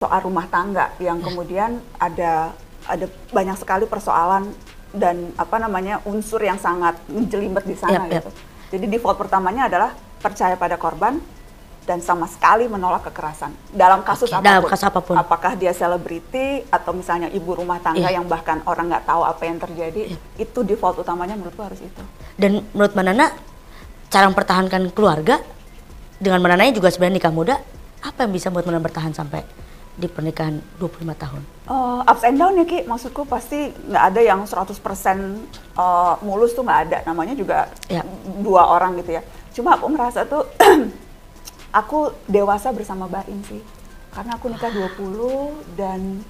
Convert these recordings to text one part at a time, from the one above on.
soal rumah tangga yang kemudian ada banyak sekali persoalan dan apa namanya unsur yang sangat menjelimet di sana gitu. Jadi default pertamanya adalah percaya pada korban dan sama sekali menolak kekerasan dalam kasus apapun. Dalam kasus apapun. Apakah dia selebriti atau misalnya ibu rumah tangga yang bahkan orang nggak tahu apa yang terjadi, itu default utamanya menurutku harus itu. Dan menurut Mbak Nana, cara mempertahankan keluarga dengan Mbak Nananya juga sebenarnya nikah muda, apa yang bisa buat Mbak Nana bertahan sampai di pernikahan 25 tahun? Ups and down ya Ki, maksudku pasti nggak ada yang 100% mulus tuh nggak ada, namanya juga dua orang gitu ya. Cuma aku merasa tuh aku dewasa bersama Baim sih, karena aku nikah 20 dan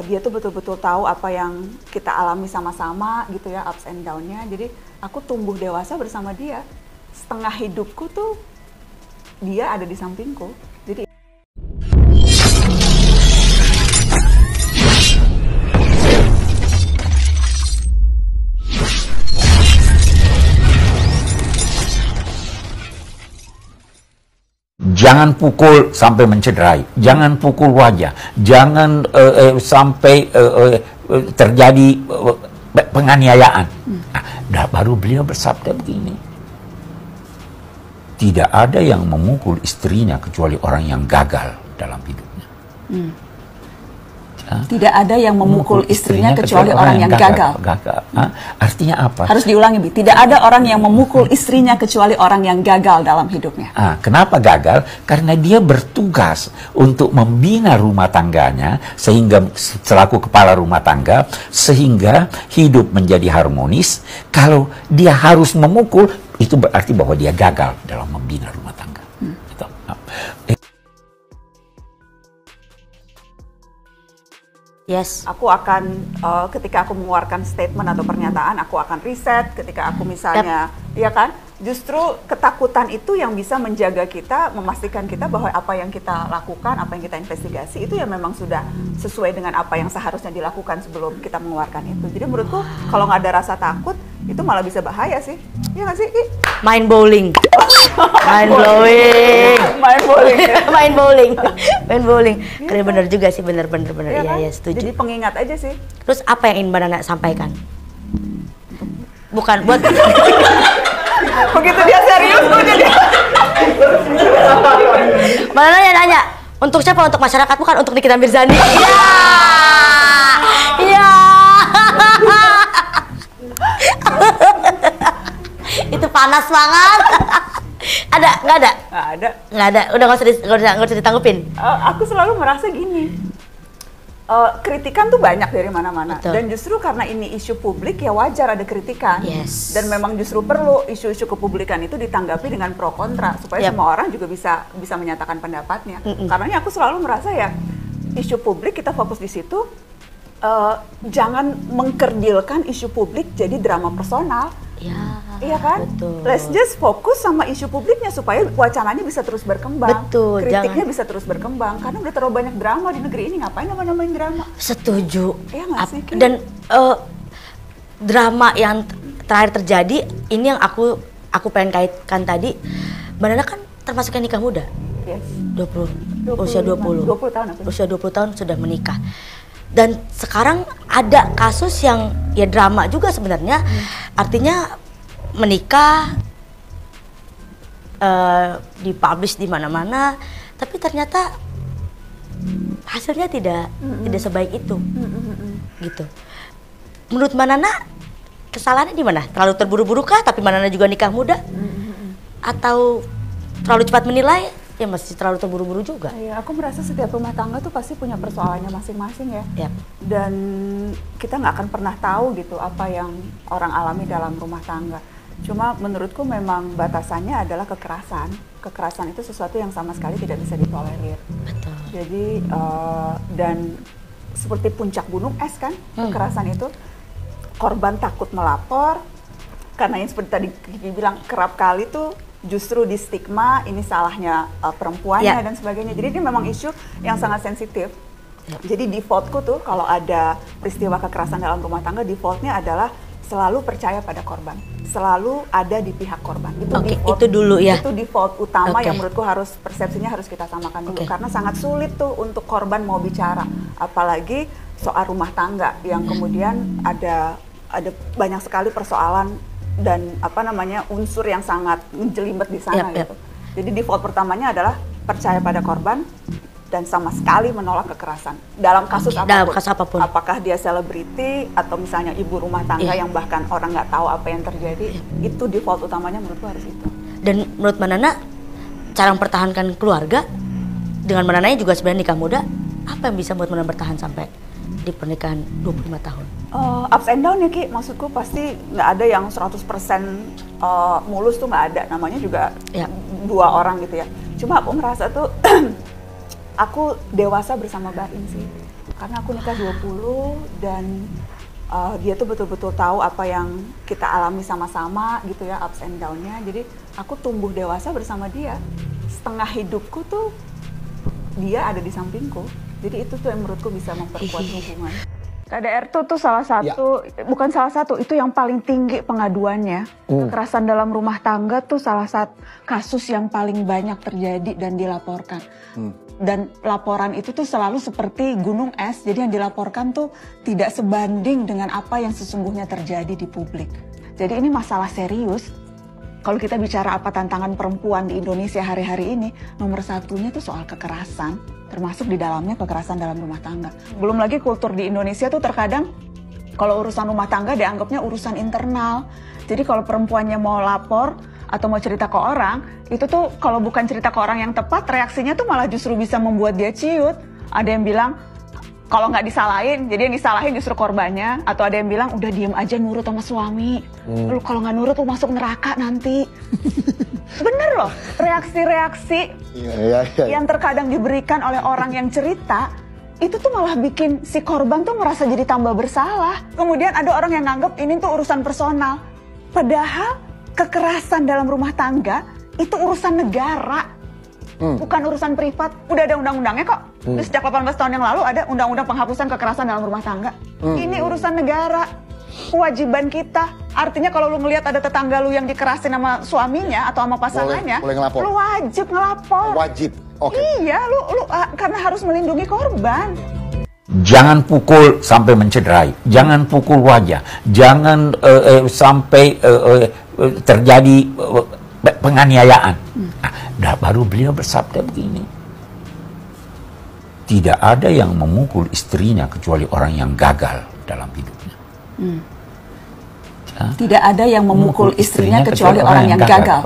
dia tuh betul-betul tahu apa yang kita alami sama-sama gitu ya, ups and down-nya. Jadi aku tumbuh dewasa bersama dia, setengah hidupku tuh dia ada di sampingku. Jadi jangan pukul sampai mencederai, jangan pukul wajah, jangan sampai terjadi penganiayaan. Nah, baru beliau bersabda begini, tidak ada yang memukul istrinya kecuali orang yang gagal dalam hidupnya. Tidak ada yang memukul istrinya kecuali orang yang gagal. Artinya apa? Harus diulangi, Bi. Tidak ada orang yang memukul istrinya kecuali orang yang gagal dalam hidupnya. Kenapa gagal? Karena dia bertugas untuk membina rumah tangganya, sehingga selaku kepala rumah tangga, sehingga hidup menjadi harmonis. Kalau dia harus memukul, itu berarti bahwa dia gagal dalam membina rumah tangga. Yes. Aku akan ketika aku mengeluarkan statement atau pernyataan, aku akan riset. Ketika aku misalnya, ya kan, justru ketakutan itu yang bisa menjaga kita, memastikan kita bahwa apa yang kita lakukan, apa yang kita investigasi itu ya memang sudah sesuai dengan apa yang seharusnya dilakukan sebelum kita mengeluarkan itu. Jadi menurutku kalau nggak ada rasa takut itu malah bisa bahaya sih, ya nggak sih? Mind bowling, mind blowing, main bowling, main bowling, main bowling. Karena benar juga sih, benar, ya, kan? Ya, setuju. Jadi pengingat aja sih. Terus apa yang ingin Mbak Nana sampaikan? Bukan buat begitu dia serius tuh jadi. Mbak Nana nanya, untuk siapa? Untuk masyarakat, bukan untuk Nikita Mirzani. Iya, iya. Itu panas banget. Ada? Nggak ada? Nggak ada. Nggak ada. Udah nggak usah ditanggupin. Aku selalu merasa gini. Kritikan tuh banyak dari mana-mana. Dan justru karena ini isu publik ya wajar ada kritikan. Yes. Dan memang justru perlu isu-isu kepublikan itu ditanggapi dengan pro kontra supaya semua orang juga bisa menyatakan pendapatnya. Karena aku selalu merasa ya isu publik kita fokus di situ. Jangan mengkerdilkan isu publik jadi drama personal. Ya, iya kan? Betul. Let's just fokus sama isu publiknya supaya wacananya bisa terus berkembang. Betul. Kritiknya bisa terus berkembang. Karena udah terlalu banyak drama di negeri ini, ngapain nambah-nambahin drama? Setuju. Iya nggak sih? Dan drama yang terakhir terjadi, ini yang aku pengen kaitkan tadi. Mbak Nana kan termasuk yang nikah muda. Yes. Usia 20. 20 tahun aku. Usia 20 tahun sudah menikah. Dan sekarang ada kasus yang ya drama juga sebenarnya. Artinya menikah, dipublish di mana-mana, tapi ternyata hasilnya tidak sebaik itu. Gitu. Menurut Mbak Nana, kesalahannya di mana? Terlalu terburu-buru kah? Tapi Mbak Nana juga nikah muda? Atau terlalu cepat menilai? Ya masih terlalu terburu-buru juga. Iya, aku merasa setiap rumah tangga tuh pasti punya persoalannya masing-masing ya. Dan kita nggak akan pernah tahu gitu apa yang orang alami dalam rumah tangga. Cuma menurutku memang batasannya adalah kekerasan. Kekerasan itu sesuatu yang sama sekali tidak bisa ditolerir. Betul. Jadi dan seperti puncak gunung es kan, kekerasan itu korban takut melapor karena yang seperti tadi Kiki bilang kerap kali tuh justru di stigma ini salahnya perempuannya dan sebagainya. Jadi ini memang isu yang sangat sensitif. Jadi defaultku tuh kalau ada peristiwa kekerasan dalam rumah tangga, defaultnya adalah selalu percaya pada korban. selalu ada di pihak korban. Oke, itu dulu ya. Itu default utama yang menurutku harus persepsinya harus kita samakan dulu, karena sangat sulit tuh untuk korban mau bicara, apalagi soal rumah tangga yang kemudian ada banyak sekali persoalan dan unsur yang sangat menjelimet di sana gitu. Jadi default pertamanya adalah percaya pada korban dan sama sekali menolak kekerasan dalam kasus apapun. Apakah dia selebriti atau misalnya ibu rumah tangga yang bahkan orang nggak tahu apa yang terjadi, itu default utamanya menurutku harus itu. Dan menurut Mbak Nana, cara mempertahankan keluarga dengan Mbak Nana juga sebenarnya nikah muda, apa yang bisa buat Mbak Nana bertahan sampai di pernikahan 25 tahun? Ups and down ya Ki, maksudku pasti nggak ada yang 100% mulus tuh, nggak ada, namanya juga dua orang gitu ya. Cuma aku merasa tuh aku dewasa bersama Baim sih, karena aku nikah 20 dan dia tuh betul-betul tahu apa yang kita alami sama-sama gitu ya, ups and down-nya. Jadi aku tumbuh dewasa bersama dia, setengah hidupku tuh dia ada di sampingku. Jadi itu tuh yang menurutku bisa memperkuat hubungan. KDR tuh salah satu, bukan salah satu, itu yang paling tinggi pengaduannya. Kekerasan dalam rumah tangga tuh salah satu kasus yang paling banyak terjadi dan dilaporkan. Dan laporan itu tuh selalu seperti gunung es, jadi yang dilaporkan tuh tidak sebanding dengan apa yang sesungguhnya terjadi di publik. Jadi ini masalah serius. Kalau kita bicara apa tantangan perempuan di Indonesia hari-hari ini, nomor satunya tuh soal kekerasan, termasuk di dalamnya kekerasan dalam rumah tangga. Belum lagi kultur di Indonesia tuh terkadang kalau urusan rumah tangga dianggapnya urusan internal. Jadi kalau perempuannya mau lapor atau mau cerita ke orang, itu tuh kalau bukan cerita ke orang yang tepat, reaksinya tuh malah justru bisa membuat dia ciut. Ada yang bilang, kalau nggak disalahin, jadi yang disalahin justru korbannya. Atau ada yang bilang, udah diem aja nurut sama suami. Lu kalau nggak nurut, lu masuk neraka nanti. Bener loh, reaksi-reaksi yang terkadang diberikan oleh orang yang cerita, itu tuh malah bikin si korban tuh merasa jadi tambah bersalah. Kemudian ada orang yang nganggep ini tuh urusan personal. Padahal kekerasan dalam rumah tangga itu urusan negara. Bukan urusan privat. Udah ada undang-undangnya kok. Sejak 18 tahun yang lalu ada undang-undang penghapusan kekerasan dalam rumah tangga. Ini urusan negara. Kewajiban kita. Artinya kalau lu ngelihat ada tetangga lu yang dikerasin sama suaminya atau sama pasangannya, boleh ngelapor. Lu wajib ngelapor. Wajib. Oke. Iya, lu karena harus melindungi korban. Jangan pukul sampai mencederai, jangan pukul wajah, jangan sampai terjadi penganiayaan. Nah, baru beliau bersabda begini, tidak ada yang memukul istrinya kecuali orang yang gagal dalam hidupnya. Tidak ada yang memukul istrinya kecuali orang yang gagal.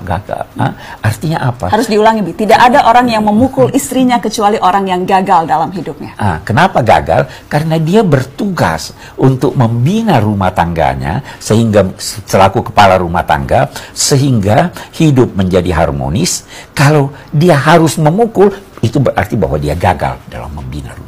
Artinya apa? Harus diulangi, Bi. Tidak ada orang yang memukul istrinya kecuali orang yang gagal dalam hidupnya. Kenapa gagal? Karena dia bertugas untuk membina rumah tangganya, sehingga selaku kepala rumah tangga, sehingga hidup menjadi harmonis. Kalau dia harus memukul, itu berarti bahwa dia gagal dalam membina rumah